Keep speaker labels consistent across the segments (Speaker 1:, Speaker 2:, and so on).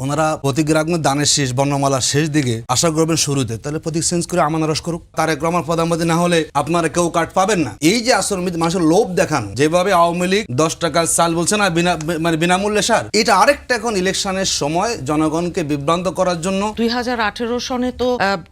Speaker 1: ওনারা প্রতীক রাখবেন দানের শেষ বর্ণমালার শেষ দিকে, আশা করবেন শুরুতে, তাহলে প্রতীক চেঞ্জ করে আমানারস করুক। তারেক রহমান প্রধানমন্ত্রী না হলে আপনারা কেউ কার্ড পাবেন না। এই যে আসলে মানুষের লোভ দেখানো, যেভাবে আওয়ামী লীগ 10 টাকার চাল বলছে না বিনামূল্যে সার, এটা আরেকটা এখন ইলেকশনের সময় জনগণকে বিভ্রান্ত করার জন্য।
Speaker 2: 2018 সনে তো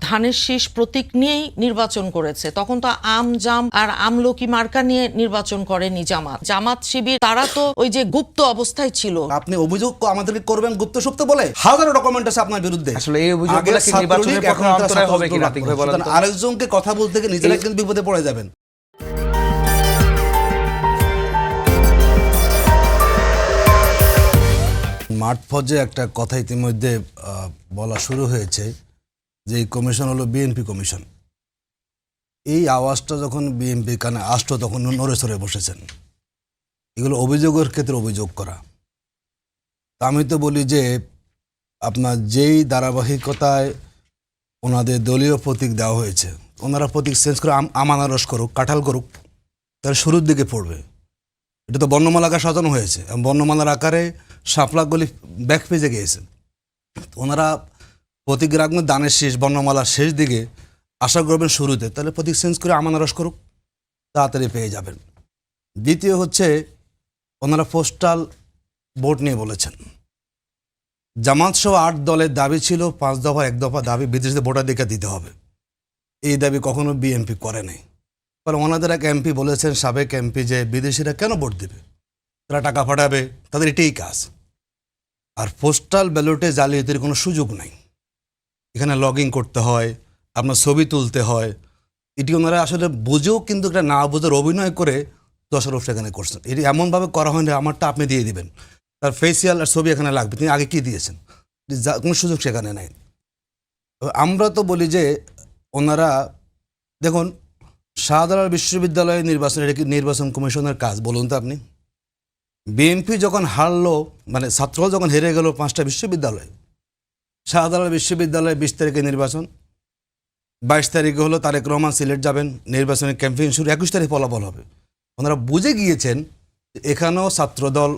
Speaker 2: ধানের শীষ প্রতীক নিয়েই নির্বাচন করেছে, তখন তো আম জাম আর আমলকি মার্কা নিয়ে নির্বাচন করেনি জামাত শিবির, তারা তো ওই যে গুপ্ত অবস্থায় ছিল।
Speaker 1: আপনি অভিযোগ আমাদেরকে করবেন গুপ্ত সুপ্ত বলে, হাজারো ডকুমেন্ট আছে আপনার বিরুদ্ধে।
Speaker 3: আসলে এই অভিযোগগুলো কি নির্বাচনের পক্ষে অন্তরায় হবে কি রাতিক ভাই বলেন তো?
Speaker 1: আরেকজনকে কথা বলতে গিয়ে নিজেরা কিন্তু বিপদে পড়ে যাবেন। মাঠ পর্যায়ে একটা কথা ইতিমধ্যে বলা শুরু হয়েছে যে এই কমিশন হলো বিএনপি কমিশন। এই আওয়াজটা যখন বিএনপি কানে আসতো তখন নড়ে সরে বসেছেন। এগুলো অভিযোগের ক্ষেত্রে অভিযোগ করা। আমি তো বলি যে আপনার যেই ধারাবাহিকতায় ওনাদের দলীয় প্রতীক দেওয়া হয়েছে, ওনারা প্রতীক চেঞ্জ করে আমানারস করুক, কাঁঠাল করুক, তাহলে শুরুর দিকে পড়বে। এটা তো বর্ণমালা আকারে সাজানো হয়েছে, বর্ণমালার আকারে শাপলাগুলি ব্যাক পেজে গিয়েছে। ওনারা প্রতীক রাখবেন দানের শেষ বর্ণমালার শেষ দিকে, আশা করবেন শুরুতে, তাহলে প্রতীক চেঞ্জ করে আমানারস করুক, তাড়াতাড়ি পেয়ে যাবেন। দ্বিতীয় হচ্ছে ওনারা পোস্টাল ভোট নিয়ে বলেছেন। জামাত সহ 8 দলের দাবি ছিল 5 দফা 1 দফা দাবি বিদেশিদের ভোটাধিকার দিতে হবে। এই দাবি কখনো বিএনপি করে নাই। কারণ ওনাদের এক এমপি বলেছেন, সাবেক এমপি, যে বিদেশিরা কেন ভোট দেবে, তারা টাকা পাঠাবে, তাদের এটাই কাজ। আর পোস্টাল ব্যালটে জালিয়াতির কোনো সুযোগ নাই। এখানে লগইন করতে হয়, আপনার ছবি তুলতে হয়। এটি ওনারা আসলে বুঝেও কিন্তু একটা না বুঝার অভিনয় করে দশরফ সেখানে করছেন। এটি এমনভাবে করা হয় না আমারটা আপনি দিয়ে দিবেন, তার ফেসিয়াল আর ছবি এখানে লাগবে, তিনি আগে কি দিয়েছেন, কোনো সুযোগ সেখানে নাই। আমরা তো বলি যে ওনারা দেখুন, শাহজালাল বিশ্ববিদ্যালয়ের নির্বাচন, এটা কি নির্বাচন কমিশনের কাজ বলুন তো আপনি? বিএনপি যখন হারলো, মানে ছাত্ররা যখন হেরে গেল 5টা বিশ্ববিদ্যালয়, শাহজালাল বিশ্ববিদ্যালয়ে 20 তারিখে নির্বাচন, 22 তারিখে হলো তারেক রহমান সিলেট যাবেন, নির্বাচনের ক্যাম্পেইন শুরু, 21 তারিখে ফলাফল হবে। ওনারা বুঝে গিয়েছেন এখানেও ছাত্রদল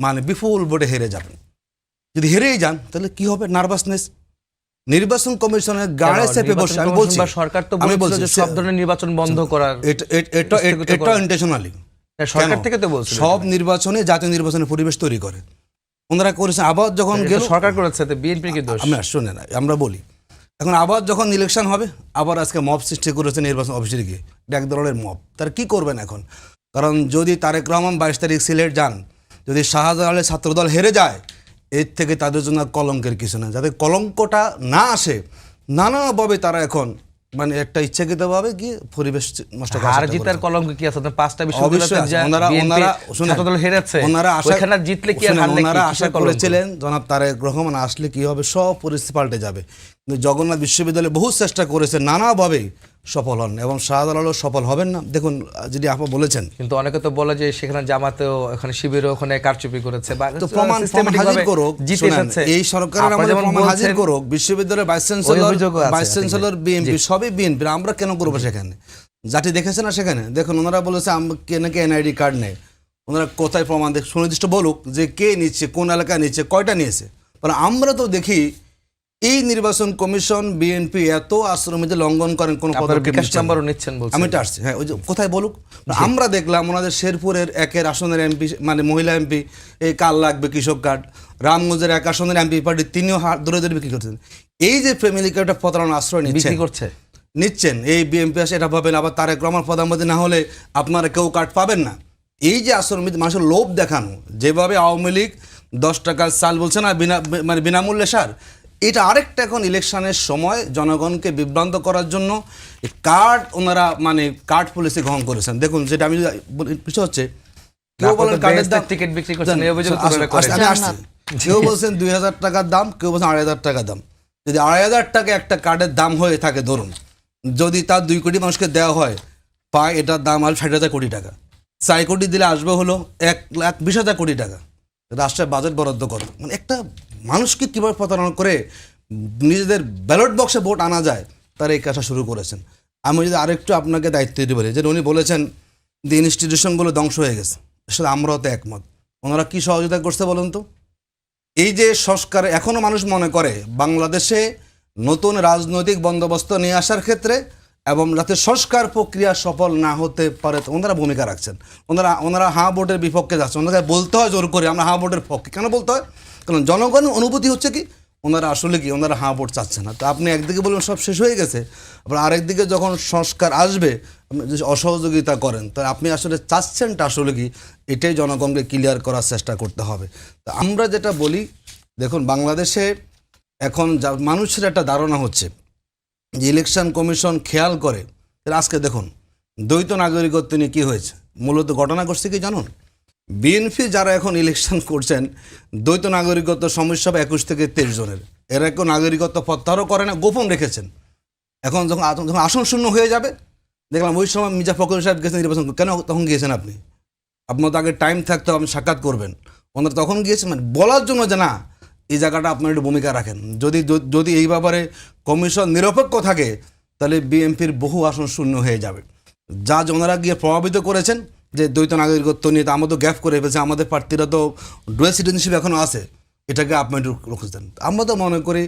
Speaker 1: মানে বিপুল ভোটে হেরে যাবেন। যদি হেরেই যান তাহলে কি হবে? নার্ভাসনেস। নির্বাচন কমিশনের গাড়ে চেপে বসে আমি বলছি,
Speaker 3: সরকার তো বলছিল যে সব ধরনের নির্বাচন বন্ধ করার,
Speaker 1: এটা ইন্টেনশনালি
Speaker 3: সরকার থেকে তো বলছিল
Speaker 1: সব নির্বাচনে জাতীয় নির্বাচনের পরিবেশ তৈরি করে ওনারা করেছেন। আবার যখন গেল
Speaker 3: সরকার করেছে, বিএনপির কি দোষ?
Speaker 1: আমরা শুনে না, আমরা বলি এখন আবার যখন ইলেকশন হবে, আবার আজকে মব সৃষ্টি করেছে নির্বাচন অফিসে গিয়ে, এক দলের মব। তারা কি করবেন এখন? কারণ যদি তারেক রহমান 22 তারিখ সিলেট যান, যদি শাহজালালের ছাত্রদল হেরে যায়, এর থেকে তাদের জন্য কলঙ্কের কিছু না। যাতে কলঙ্কটা না আসে, নানাভাবে তারা এখন মানে একটা ইচ্ছাকৃতভাবে গিয়ে পরিবেশ নষ্ট করার
Speaker 3: হার জিতার কলঙ্ক কি আছে? 5টা বিশ্ববিদ্যালয় হেরেছে, ওনারা জিতলে কি আর হারলে কি?
Speaker 1: ওনারা আশা করেছিলেন জনাব তারেক রহমান আসলে কি হবে, সব পরিস্থিতি পাল্টে যাবে। কিন্তু জগন্নাথ বিশ্ববিদ্যালয়ে বহু চেষ্টা করেছে, নানাভাবে সফল হন, এবং শাহজালালও সফল হবেন না। দেখুন, যদি আপনি বলেছেন,
Speaker 3: কিন্তু অনেকে তো বলে যে সেখানে জামাতেও, ওখানে শিবিরও ওখানে কারচুপি করেছে,
Speaker 1: তো প্রমাণ হাজির করুক, এই সরকারের আমাদের প্রমাণ হাজির করুক। বিশ্ববিদ্যালয়ের ভাইস চ্যান্সেলর বিএনপি, সবই বিএনপি, আমরা কেন করবো সেখানে? জাতি দেখেছে না সেখানে? দেখুন, ওনারা বলেছে নাকি এনআইডি কার্ড নেই। ওনারা কোথায় প্রমাণ দেখ, সুনির্দিষ্ট বলুক যে কে নিচ্ছে, কোন এলাকায় নিচ্ছে, কয়টা নিয়েছে। কারণ আমরা তো দেখি এই নির্বাচন কমিশন বিএনপি এত আশ্রমিতে লঙ্ঘন করেন, কোন আমি তো আসছি, হ্যাঁ, ওই যে কোথায় বলুক। আমরা দেখলাম ওনাদের শেরপুরের 1 আসনের এমপি, মানে মহিলা এমপি, এই কাল লাগবে কৃষক কার্ড, রামগঞ্জের 1 আসনের এমপি পার্টি, তিনিও হাত ধরে ধরে বিক্রি করছেন। এই যে ফ্যামিলি কার্ডটা প্রতারণা আশ্রয় নিচ্ছেন এই বিএনপি আসে, এটা ভাবেন আবার তারেক রহমান প্রধানমন্ত্রী না হলে আপনারা কেউ কার্ড পাবেন না। এই যে আশ্রমিতে মানুষের লোভ দেখানো, যেভাবে আওয়ামী লীগ 10 টাকার চাল বলছে না বিনামূল্যে সার, এটা আরেকটা এখন ইলেকশনের সময় জনগণকে বিভ্রান্ত করার জন্য কার্ড ওনারা মানে কার্ড পলিসি গ্রহণ করেছেন। দেখুন, যেটা আমি কিছু হচ্ছে, কেউ বলেন কার্ডের দাম,
Speaker 3: টিকিট বিক্রি করছেন,
Speaker 1: কেউ বলছেন 2000 টাকার দাম, কেউ বলছেন 2500 টাকা দাম। যদি 2500 টাকা একটা কার্ডের দাম হয়ে থাকে, ধরুন যদি তার 2 কোটি মানুষকে দেওয়া হয়, পায় এটার দাম আর 60,000 কোটি টাকা। 4 কোটি দিলে আসবে হলো 1,20,000 কোটি টাকা। রাষ্ট্রের বাজেট বরাদ্দ করো, মানে একটা মানুষকে কীভাবে প্রতারণা করে নিজেদের ব্যালট বক্সে ভোট আনা যায়, তারা এই কাজটা শুরু করেছেন। আমি যদি আরেকটু আপনাকে দায়িত্ব দিতে পারি, যে উনি বলেছেন যে ইনস্টিটিউশনগুলো ধ্বংস হয়ে গেছে, আসলে আমরাও তো একমত। ওনারা কি সহযোগিতা করছে বলুন তো? এই যে সংস্কার এখনো মানুষ মনে করে বাংলাদেশে নতুন রাজনৈতিক বন্দোবস্ত নিয়ে আসার ক্ষেত্রে এবং যাতে সংস্কার প্রক্রিয়া সফল না হতে পারে ওনারা ভূমিকা রাখছেন, ওনারা হা ভোটের বিপক্ষে যাচ্ছেন। ওনাকে বলতে হয় জোর করে আমরা হা ভোটের পক্ষে। কেন বলতে হয়? কারণ জনগণের অনুভূতি হচ্ছে কি ওনারা আসলে কি ওনারা হা ভোট চাচ্ছে না। তো আপনি একদিকে বলবেন সব শেষ হয়ে গেছে, আবার আরেকদিকে যখন সংস্কার আসবে আপনি যদি অসহযোগিতা করেন তাহলে আপনি আসলে চাচ্ছেনটা আসলে কি, এটাই জনগণকে ক্লিয়ার করার চেষ্টা করতে হবে। তো আমরা যেটা বলি, দেখুন বাংলাদেশে এখন মানুষের একটা ধারণা হচ্ছে যে ইলেকশন কমিশন খেয়াল করে। আজকে দেখুন দ্বৈত নাগরিকত্ব নিয়ে কী হয়েছে, মূলত ঘটনা ঘটছে কি জানুন? বিএনপি যারা এখন ইলেকশন করছেন দ্বৈত নাগরিকত্ব সমস্যা 21 থেকে 23 জনের, এরা কেউ নাগরিকত্ব প্রত্যাহারও করে না, গোপন রেখেছেন। এখন যখন আসন শূন্য হয়ে যাবে, দেখলাম ওই সময় মির্জা ফখরুল সাহেব গেছেন নির্বাচন। কেন তখন গিয়েছেন আপনি? আপনার তো আগে টাইম থাকতে আপনি সাক্ষাৎ করবেন। ওনারা তখন গিয়েছেন মানে বলার জন্য যে না এই জায়গাটা আপনার একটু ভূমিকা রাখেন। যদি এই ব্যাপারে কমিশন নিরপেক্ষ থাকে তাহলে বিএনপির বহু আসন শূন্য হয়ে যাবে। যা ওনারা গিয়ে প্রভাবিত করেছেন যে দ্বৈত নাগরিকত্ব নিয়ে, তা আমাদের গ্যাপ করে ফেলছে, আমাদের প্রার্থীরা তো ডুয়াল সিটিজেনশিপ এখনও আছে, এটাকে আপনি একটু রুখে দেন। আমরা তো মনে করি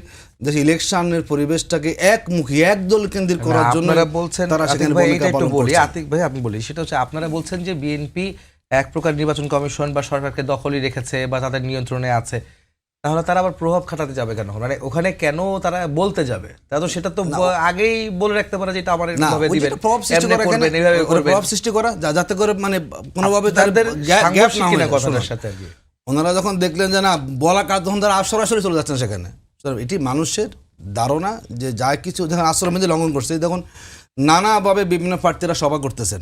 Speaker 1: যে ইলেকশনের পরিবেশটাকে একমুখী একদল কেন্দ্রিক করার জন্য
Speaker 3: আপনারা বলছেন,
Speaker 1: তারা সেখানে
Speaker 3: আতিক ভাই,
Speaker 1: ভূমিকা
Speaker 3: এটা একটু
Speaker 1: পালন
Speaker 3: বলি,
Speaker 1: করছে।
Speaker 3: আতিক ভাই আপনি বলি, সেটা হচ্ছে আপনারা বলছেন যে বিএনপি এক প্রকার নির্বাচন কমিশন বা সরকারকে দখলই রেখেছে বা তাদের নিয়ন্ত্রণে আছে, তাহলে তারা আবার প্রভাব খাটাতে যাবে কেন? মানে ওখানে কেন তারা বলতে যাবে? তারা তো সেটা তো আগেই বলে রাখতে পারে যে এটা আমার
Speaker 1: না,
Speaker 3: এভাবে
Speaker 1: ওই
Speaker 3: দিবেন,
Speaker 1: যেটা প্রভাব সৃষ্টি
Speaker 3: এমনি
Speaker 1: করা
Speaker 3: করবেন,
Speaker 1: এখানে,
Speaker 3: এইভাবে
Speaker 1: ওই
Speaker 3: করবেন।
Speaker 1: প্রভাব সৃষ্টি করা যাতে করে মানে কোনোভাবে
Speaker 3: তাদের
Speaker 1: গ্যাপ না
Speaker 3: সাংঘর্ষিক কিনা
Speaker 1: হয়।
Speaker 3: কথাটার
Speaker 1: শুনুন,
Speaker 3: সাথে আর কি।
Speaker 1: ওনারা যখন দেখলেন যে না বলা কাজ, তখন তারা সরাসরি চলে যাচ্ছেন সেখানে। এটি মানুষের ধারণা যে যা কিছু যখন আশ্রমবিধি লঙ্ঘন করছে, দেখুন নানাভাবে বিভিন্ন প্রার্থীরা সভা করতেছেন,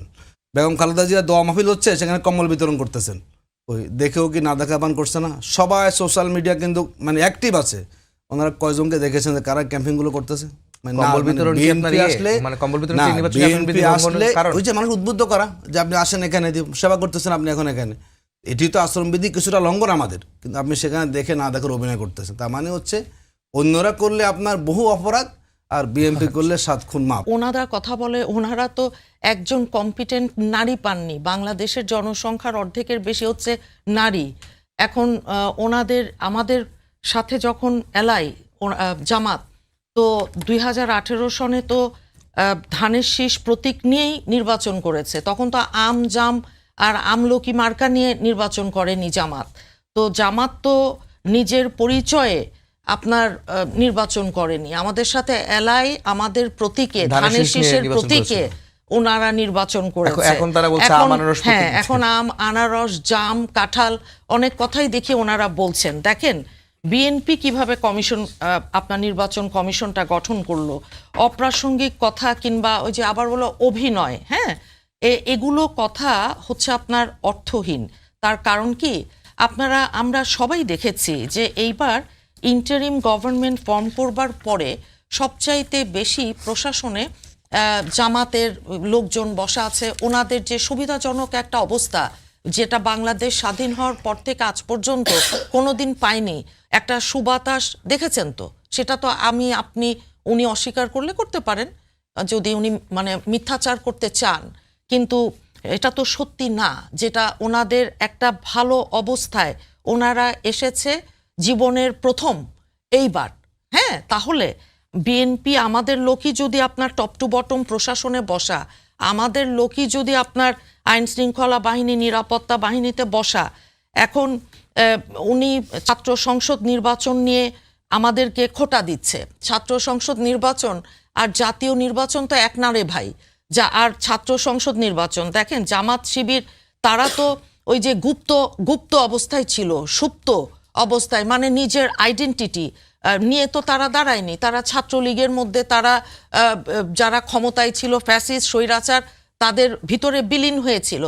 Speaker 1: বেগম খালেদা জিয়া দোয়া মাহফিল হচ্ছে, সেখানে কম্বল বিতরণ করতেছেন। ওই দেখেও কি না দেখা পান করছে না? সবাই সোশ্যাল মিডিয়া কিন্তু মানে অ্যাক্টিভ আছে। ওনারা কয়জনকে দেখেছেন যে কারা ক্যাম্পিংগুলো করতেছে?
Speaker 3: কম্বল বিতরণ কি আপনার মানে কম্বল বিতরণ কি নির্বাচনী
Speaker 1: বিএনপি আসলে ওই যে মানুষ উদ্বুদ্ধ করা যে আপনি আসেন এখানে, সেবা করতেছেন আপনি এখন এখানে, এটি তো আশ্রমবিধি কিছুটা লঙ্ঘন আমাদের, কিন্তু আপনি সেখানে দেখে না দেখার অভিনয় করতেছেন। তার মানে হচ্ছে অন্যরা করলে আপনার বহু অপরাধ আর বিএনপি করলে 7 খুন মাপ।
Speaker 2: ওনারা কথা বলে, ওনারা তো একজন কম্পিটেন্ট নারী পাননি। বাংলাদেশের জনসংখ্যার অর্ধেকের বেশি হচ্ছে নারী। এখন আমাদের সাথে যখন জামাত, তো 2018 সনে তো ধানের শীষ প্রতীক নিয়েই নির্বাচন করেছে। তখন তো আম জাম আর আমলকি মার্কা নিয়ে নির্বাচন করেনি জামাত। তো জামাত তো নিজের পরিচয়ে আপনার নির্বাচন করেনি। আমাদের সাথে আমাদের প্রতীকে, ধানের শীষের প্রতীকে ওনারা নির্বাচন করেছে।
Speaker 3: এখন তারা বলছে আম আনারস প্রতীক।
Speaker 2: হ্যাঁ, এখন আম আনারস জাম কাঁঠাল অনেক কথাই দেখি ওনারা বলছেন। দেখেন বিএনপি কিভাবে আপনার নির্বাচন কমিশনটা গঠন করলো, অপ্রাসঙ্গিক কথা কিংবা ওই যে আবার বলো অভিনয়, হ্যাঁ, এগুলো কথা হচ্ছে আপনার অর্থহীন। তার কারণ কি, আমরা সবাই দেখেছি যে এইবার ইন্টারিম গভর্নমেন্ট ফর্ম করবার পরে সবচাইতে বেশি প্রশাসনে জামাতের লোকজন বসা আছে। ওনাদের যে সুবিধাজনক একটা অবস্থা, যেটা বাংলাদেশ স্বাধীন হওয়ার পর থেকে আজ পর্যন্ত কোনোদিন পায়নি, একটা সুবাতাস দেখেছেন তো, সেটা তো উনি অস্বীকার করলে করতে পারেন যদি উনি মানে মিথ্যাচার করতে চান, কিন্তু এটা তো সত্যি না। যেটা ওনাদের একটা ভালো অবস্থায় ওনারা এসেছে জীবনের প্রথম এইবার, হ্যাঁ, তাহলে বিএনপি আমাদের লোকই যদি আপনার টপ টু বটম প্রশাসনে বসা, আমাদের লোকই যদি আপনার আইন শৃঙ্খলা বাহিনী নিরাপত্তা বাহিনীতে বসা, এখন উনি ছাত্র সংসদ নির্বাচন নিয়ে আমাদেরকে খোঁটা দিচ্ছে। ছাত্র সংসদ নির্বাচন আর জাতীয় নির্বাচন তো এক না রে ভাই। আর ছাত্র সংসদ নির্বাচন দেখেন, জামাত শিবির তারা তো ওই যে গুপ্ত অবস্থায় ছিল, সুপ্ত অবস্থায়, মানে নিজের আইডেন্টিটি নিয়ে তো তারা দাঁড়ায়নি। তারা ছাত্রলীগের মধ্যে তারা যারা ক্ষমতায় ছিল, ফ্যাসিস্ট স্বৈরাচার, তাদের ভিতরে বিলীন হয়েছিল।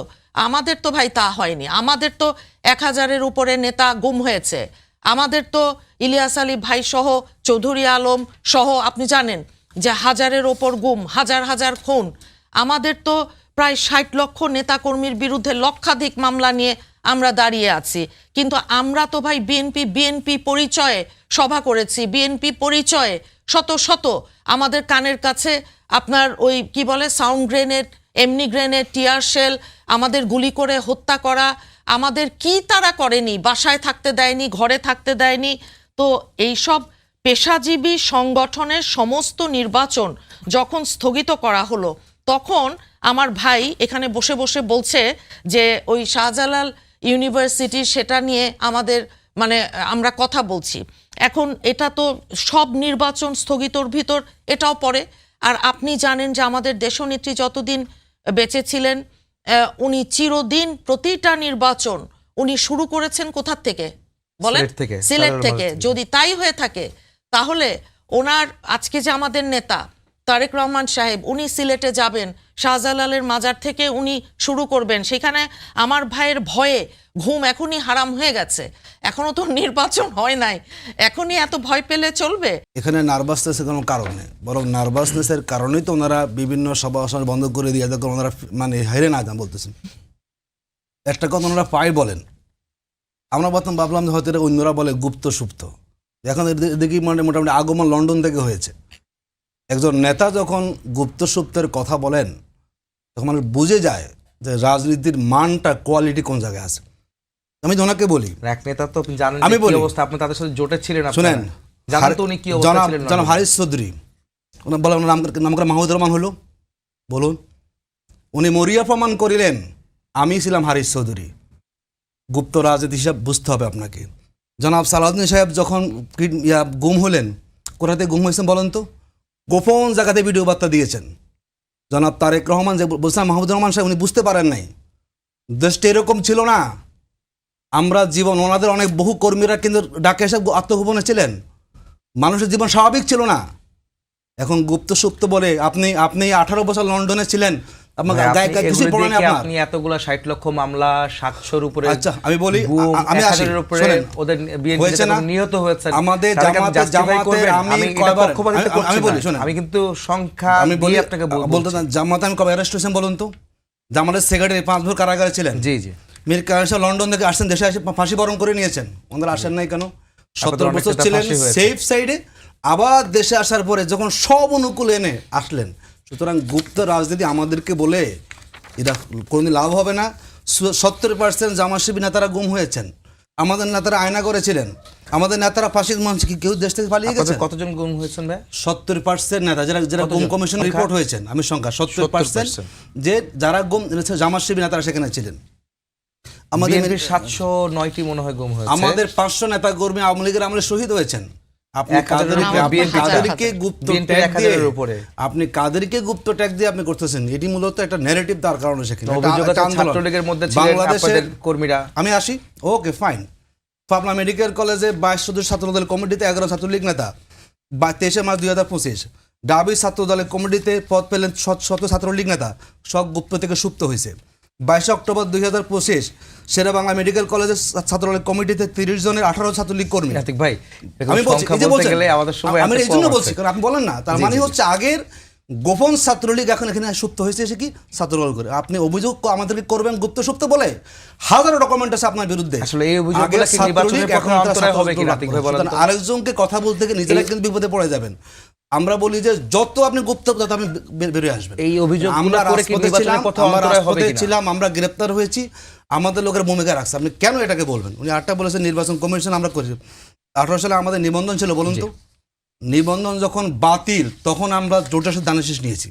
Speaker 2: আমাদের তো ভাই তা হয়নি। আমাদের তো 1000-এর উপরে নেতা গুম হয়েছে। আমাদের তো ইলিয়াস আলী ভাই সহ, চৌধুরী আলম সহ, আপনি জানেন যে 1000-এর ওপর গুম, হাজার খুন। আমাদের তো প্রায় 60 লক্ষ নেতাকর্মীর বিরুদ্ধে লক্ষাধিক মামলা নিয়ে আমরা দাঁড়িয়ে আছি। কিন্তু আমরা তো ভাই বিএনপি পরিচয়ে সভা করেছি, বিএনপি পরিচয়ে শত আমাদের কানের কাছে আপনার ওই কি বলে সাউন্ড গ্রেনেড, এমনি গ্রেনেড, টিয়ার শেল, আমাদের গুলি করে হত্যা করা, আমাদের কি তারা করেনি, বাসায় থাকতে দেয়নি, ঘরে থাকতে দেয়নি। তো এইসব পেশাজীবী সংগঠনের সমস্ত নির্বাচন যখন স্থগিত করা হলো, তখন আমার ভাই এখানে বসে বসে বলছে যে ওই শাহজালাল ইউনিভার্সিটি সেটা নিয়ে আমাদের মানে আমরা কথা বলছি। এখন এটা তো সব নির্বাচন স্থগিতর ভিতর এটাও পড়ে। আর আপনি জানেন যে আমাদের দেশনেত্রী যতদিন বেঁচে ছিলেন উনি চিরদিন প্রতিটা নির্বাচন উনি শুরু করেছেন কোথার থেকে বলেন?
Speaker 3: সিলেট থেকে,
Speaker 2: সিলেট
Speaker 3: সাধারণ
Speaker 2: থেকে।
Speaker 3: মানুষ থেকে।
Speaker 2: যদি তাই হয়ে থাকে তাহলে ওনার আজকে যে আমাদের নেতা তারেক রহমান সাহেব উনি সিলেটে যাবেন, শাহজালালের মাজার থেকে উনি শুরু করবেন। সেখানে আমার ভাইয়ের ভয়ে ঘুম এখনই হারাম হয়ে গেছে। এখনো তো নির্বাচন হয় নাই, এখনই এত ভয় পেলে চলবে?
Speaker 1: এখানে নার্ভাসনেসের কোনো কারণ নেই, বরং নার্ভাসনেসের কারণেই তো ওনারা বিভিন্ন সভা সভা বন্ধ করে দিয়ে যাতে ওনারা মানে হেরে না যান বলতেছেন। একটা কথা ওনারা পাই বলেন, আমরা প্রথম ভাবলাম যে হয়তো এটা অন্যরা বলে গুপ্ত সুপ্ত। এখন দেখি মোটামুটি আগমন লন্ডন থেকে হয়েছে। একজন নেতা যখন গুপ্ত সুপ্তের কথা বলেন তখন মানুষ বুঝে যায় যে রাজনীতির মানটা কোয়ালিটি কোন জায়গায় আছে। আমি ওনাকে বলি,
Speaker 3: এক নেতা তো আপনি জানেন
Speaker 1: আমি
Speaker 3: যে কি
Speaker 1: বলি,
Speaker 3: অবস্থা, আপনি তাদের সাথে জোটে ছিলেন, আপনারা
Speaker 1: শুনেন,
Speaker 3: জানেন তো উনি কি অবস্থা ছিলেন।
Speaker 1: জনাব হারিস চৌধুরী, ওনার বলে ওনার নাম করে মাহমুদুর রহমান হলো, বলুন উনি মরিয়া প্রমাণ করিলেন আমি ছিলাম হারিস চৌধুরী। গুপ্ত রাজনীতি হিসাব বুঝতে হবে আপনাকে। জনাব সালাউদ্দিন সাহেব যখন গুম হলেন, কোথাতে গুম হয়েছেন বলেন তো? গোপন জায়গাতে ভিডিও বার্তা দিয়েছেন। জনাব তারেক রহমান যে বলছিলাম মাহমুদুর রহমান সাহেব উনি বুঝতে পারেন নাই, দেশটা এরকম ছিল না। আমরা জীবন ওনাদের অনেক বহু কর্মীরা কিন্তু ডাকে এসে আত্মগোপনে ছিলেন, মানুষের জীবন স্বাভাবিক ছিল না। এখন গুপ্ত সুপ্ত বলে আপনি 18 বছর লন্ডনে ছিলেন, আপনার
Speaker 3: ভাই,
Speaker 1: গায়ে
Speaker 3: আপনি
Speaker 1: কিছুই
Speaker 3: এগুলো
Speaker 1: পড়ে
Speaker 3: দেখে
Speaker 1: আপনার।
Speaker 3: আপনি এতগুলা 60 লক্ষ মামলা, 700-র উপরে,
Speaker 1: আচ্ছা আমি বলি,
Speaker 3: গুম,
Speaker 1: আমি আসি,
Speaker 3: 1000-এর উপরে
Speaker 1: শোনেন,
Speaker 3: ওদের BNP
Speaker 1: হয়েছে না?
Speaker 3: নিহত হয়েছেন।
Speaker 1: আমাদের
Speaker 3: তাদেরকে আপনি
Speaker 1: জামাতে
Speaker 3: justify করবেন?
Speaker 1: আমি
Speaker 3: আমি এটা
Speaker 1: কয়বার
Speaker 3: পক্ষপাতিত্ব করছি
Speaker 1: আমি
Speaker 3: না।
Speaker 1: বলি, শোনেন,
Speaker 3: আমি কিন্তু সংখ্যা
Speaker 1: আমি বলি
Speaker 3: দিয়ে আপনাকে
Speaker 1: বলতে চান, জামাতে আমি কবে অ্যারেস্ট হয়েছেন বলুন তো? জামাতের সেক্রেটারি 5 বছর কারাগারে ছিলেন।
Speaker 3: জি জি।
Speaker 1: মীর কায়েস লন্ডন থেকে আসছেন, দেশে এসে ফাঁসি বরণ করে নিয়েছেন। ওনারা আসেন নাই কেন? 17
Speaker 3: অনেক
Speaker 1: বছর
Speaker 3: নেতা
Speaker 1: ছিলেন
Speaker 3: ফাঁসি হয়েছে।
Speaker 1: সেফ সাইডে, আবার দেশে আসার পরে যখন সব অনুকূল এনে আসলেন। সুতরাং গুপ্ত রাজনীতি আমাদেরকে বলে এটা কোনোদিন লাভ হবে না। 70% জামাশিবি নেতারা গুম হয়েছেন, আমাদের নেতারা আয়না করেছিলেন, আমাদের নেতারা ফাঁসির মঞ্চে কেউ দেশ থেকে পালিয়ে গেছে।
Speaker 3: আপনাদের কতজন গুম হয়েছেন ভাই?
Speaker 1: 70% নেতা যারা গুম কমিশন রিপোর্ট হয়েছেন, আমি সংখ্যা 70% যে যারা গুম জামাশিবি নেতারা সেখানে ছিলেন। আমাদের
Speaker 3: বিএনপির 709টি মনে হয় গুম হয়েছে।
Speaker 1: আমাদের 500 নেতা কর্মী আওয়ামী লীগের আমলে শহীদ হয়েছেন। আপনি
Speaker 3: 1000-এর উপরে
Speaker 1: কাদেরকে গুপ্ত
Speaker 3: বিএনপি
Speaker 1: ট্যাগ দিয়ে
Speaker 3: 1000-এর উপরে।
Speaker 1: আপনি কাদেরকে গুপ্ত ট্যাগ দিয়ে আপনি করতেছেন, এটি মূলত একটা ন্যারেটিভ তার কারণে সেখানে
Speaker 3: অভিযোগ আছে ছাত্রলীগের মধ্যে ছিলেন আপনাদের কর্মীরা।
Speaker 1: আমি আসি, ওকে ফাইন। পাবনা মেডিকেল কলেজে 22 সদস্য ছাত্রদলের কমিটিতে 11 ছাত্রলীগ নেতা, 23 মার্চ 2025 ডাবি ছাত্রদলের কমিটিতে পদ পেলেন 100 ছাত্রলীগ নেতা, সব গুপ্ত থেকে সুপ্ত হয়েছে। 22 অক্টোবর 2025 শেরে বাংলা মেডিকেল কলেজের ছাত্রদলের কমিটিতে 30 জনের 18 ছাত্রলীগ কর্মী।
Speaker 3: নাতিক ভাই,
Speaker 1: আমি বলছি,
Speaker 3: সংখ্যা
Speaker 1: এই যে
Speaker 3: বলতে
Speaker 1: বলছেন,
Speaker 3: গেলে আমাদের সময়
Speaker 1: আমি
Speaker 3: এত
Speaker 1: এই জন্য
Speaker 3: কম
Speaker 1: বলছি
Speaker 3: আছে।
Speaker 1: কারণ আপনি বলেন না, তার মানে হচ্ছে আগের গোপন ছাত্রলীগ এখন এখানে সুপ্ত হয়েছে এসে কি ছাত্রদল করে। আপনি অভিযোগ আমাদেরকে করবেন গুপ্ত সুপ্ত বলে, হাজারো ডকুমেন্ট আছে আপনার বিরুদ্ধে।
Speaker 3: আসলে এই অভিযোগগুলো
Speaker 1: আগের
Speaker 3: কি
Speaker 1: ছাত্রলীগ,
Speaker 3: নির্বাচনের পক্ষে
Speaker 1: এখন তারা
Speaker 3: অন্তরায় হবে কি
Speaker 1: ছাত্রদল
Speaker 3: নাতিক ভাই বলেন তো?
Speaker 1: সুতরাং আরেকজনকে কথা বলতে গিয়ে নিজেরা কিন্তু বিপদে পড়ে যাবেন। আমরা বলি যে যত আপনি গুপ্ত তত আপনি বেরিয়ে আসবেন।
Speaker 3: এই অভিযোগগুলো
Speaker 1: আমরা
Speaker 3: করে কি
Speaker 1: রাজপথে
Speaker 3: নির্বাচনের
Speaker 1: ছিলাম,
Speaker 3: পথে
Speaker 1: আমরা
Speaker 3: অন্তরায় হবে
Speaker 1: রাজপথে
Speaker 3: কিনা?
Speaker 1: ছিলাম, আমরা গ্রেপ্তার হয়েছি, আমাদের লোকের ভূমিকা রাখছে। আপনি কেন এটাকে বলবেন? উনি আটটা বলেছেন নির্বাচন কমিশন আমরা করেছি। 18 সালে আমাদের নিবন্ধন ছিল, বলুন তো? নিবন্ধন যখন বাতিল তখন আমরা জোটের সাথে দানের শীষ নিয়েছি।